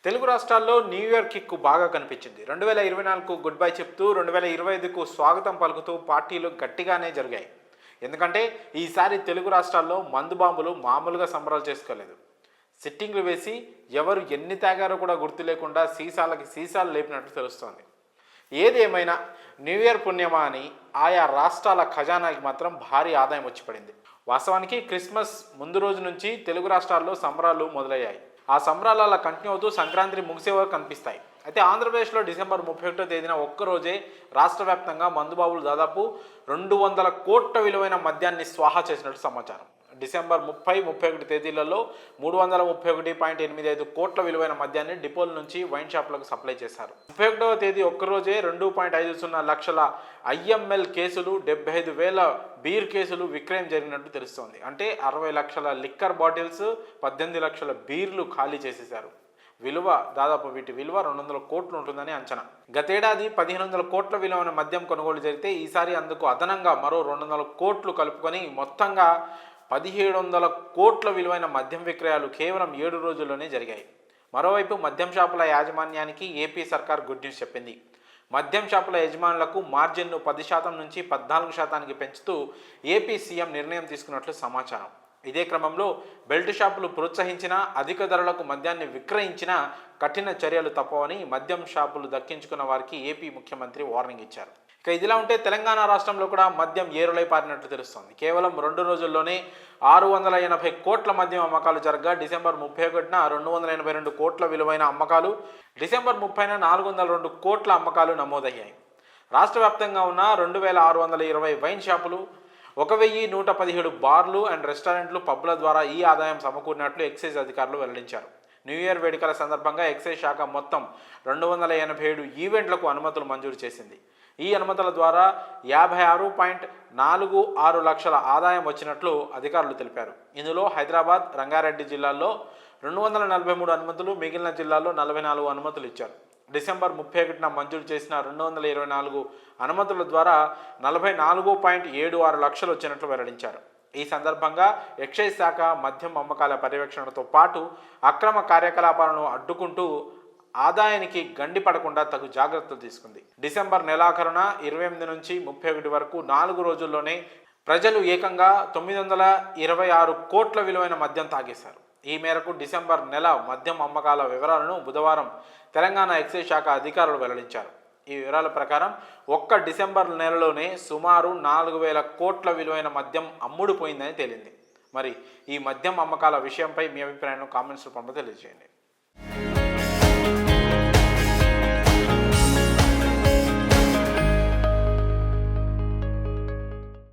తెలుగు రాష్ట్రాల్లో new year kick బాగా కనిపించింది. 2024కు గుడ్ బై చెప్తూ 2025కు స్వాగతం పలుకుతూ పార్టీలు గట్టిగానే జరిగాయి. ఎందుకంటే ఈసారి తెలుగు రాష్ట్రాల్లో మందు బాంబులు మామూలుగా సంబరాలు చేసుకోలేదు. సిట్టింగ్లు వేసి ఎవరు ఎన్ని తాగారో కూడా గుర్తు లేకుండా సీసాలకి సీసాలు లేపినట్లు తెలుస్తోంది. ఏది ఏమైనా న్యూ ఇయర్ పుణ్యమా అని ఆయా రాష్ట్రాల ఖజానాకి మాత్రం భారీ ఆదాయం వచ్చి పడింది. వాస్తవానికి క్రిస్మస్ ముందు రోజు నుంచి తెలుగు రాష్ట్రాల్లో సంబరాలు మొదలయ్యాయి. ఆ సంబరాల కంటిన్యూ అవుతూ సంక్రాంతి ముగిసే వరకు కనిపిస్తాయి. అయితే ఆంధ్రప్రదేశ్లో డిసెంబర్ 31వ తేదీన ఒక్కరోజే రాష్ట్ర వ్యాప్తంగా మందుబాబులు దాదాపు 200 కోట్ల విలువైన మద్యాన్ని స్వాహా చేసినట్టు సమాచారం. డిసెంబర్ 30, 31 తేదీలలో 331.85 కోట్ల విలువైన మద్యాన్ని డిపోల నుంచి వైన్ షాపులకు సప్లై చేశారు. 31వ తేదీ ఒక్కరోజే 2.50 లక్షల IML కేసులు, 75,000 బీర్ కేసులు విక్రయం జరిగినట్టు తెలుస్తోంది. అంటే 60 లక్షల లిక్కర్ బాటిల్స్, 18 లక్షల బీర్లు ఖాళీ చేసేశారు. వీటి విలువ 200 కోట్లు ఉంటుందని అంచనా. గతేడాది 1,500 కోట్ల విలువైన మద్యం కొనుగోలు జరిగితే ఈసారి అందుకు అదనంగా మరో 200 కోట్లు కలుపుకొని మొత్తంగా 1,700 కోట్ల విలువైన మద్యం విక్రయాలు కేవలం 7 రోజుల్లోనే జరిగాయి. మరోవైపు మద్యం షాపుల యాజమాన్యానికి ఏపీ సర్కార్ గుడ్ న్యూస్ చెప్పింది. మద్యం షాపుల యజమానులకు మార్జిన్ను 10% నుంచి 14% పెంచుతూ ఏపీ సీఎం నిర్ణయం తీసుకున్నట్లు సమాచారం. ఇదే క్రమంలో బెల్ట్ షాపులు ప్రోత్సహించినా, అధిక ధరలకు మద్యాన్ని విక్రయించినా కఠిన చర్యలు తప్పవని మద్యం షాపులు దక్కించుకున్న వారికి ఏపీ ముఖ్యమంత్రి వార్నింగ్ ఇచ్చారు. ఇక ఇదిలా ఉంటే తెలంగాణ రాష్ట్రంలో కూడా మద్యం ఏరులై పారినట్లు తెలుస్తోంది. కేవలం 2 రోజుల్లోనే 680 కోట్ల మద్యం అమ్మకాలు జరగగా డిసెంబర్ 31న 282 కోట్ల విలువైన అమ్మకాలు, డిసెంబర్ 30న 402 కోట్ల అమ్మకాలు నమోదయ్యాయి. రాష్ట్ర వ్యాప్తంగా ఉన్న 2,620 వైన్ షాపులు, 1,117 బార్లు అండ్ రెస్టారెంట్లు, పబ్ల ద్వారా ఈ ఆదాయం సమకూరినట్లు ఎక్సైజ్ అధికారులు వెల్లడించారు. న్యూ ఇయర్ వేడుకల సందర్భంగా ఎక్సైజ్ శాఖ మొత్తం 287 ఈవెంట్లకు అనుమతులు మంజూరు చేసింది. ఈ అనుమతుల ద్వారా 56.46 లక్షల ఆదాయం వచ్చినట్లు అధికారులు తెలిపారు. ఇందులో హైదరాబాద్, రంగారెడ్డి జిల్లాల్లో 243 అనుమతులు, మిగిలిన జిల్లాల్లో 44 అనుమతులు ఇచ్చారు. డిసెంబర్ 31న మంజూరు చేసిన 224 అనుమతుల ద్వారా 44.76 లక్షలు వచ్చినట్లు వెల్లడించారు. ఈ సందర్భంగా ఎక్సైజ్ శాఖ మద్యం అమ్మకాల పర్యవేక్షణతో పాటు అక్రమ కార్యకలాపాలను అడ్డుకుంటూ ఆదాయానికి గండి పడకుండా తగు జాగ్రత్తలు తీసుకుంది. డిసెంబర్ నెలాఖరున 28 నుంచి 31 వరకు 4 రోజుల్లోనే ప్రజలు ఏకంగా 926 కోట్ల విలువైన మద్యం తాగేశారు. ఈ మేరకు డిసెంబర్ నెల మద్యం అమ్మకాల వివరాలను బుధవారం తెలంగాణ ఎక్సైజ్ శాఖ అధికారులు వెల్లడించారు. ఈ వివరాల ప్రకారం ఒక్క డిసెంబర్ నెలలోనే సుమారు 4,000 కోట్ల విలువైన మద్యం అమ్ముడుపోయిందని తేలింది. మరి ఈ మద్యం అమ్మకాల విషయంపై మీ అభిప్రాయాన్ని కామెంట్స్ రూపంలో తెలియజేయండి.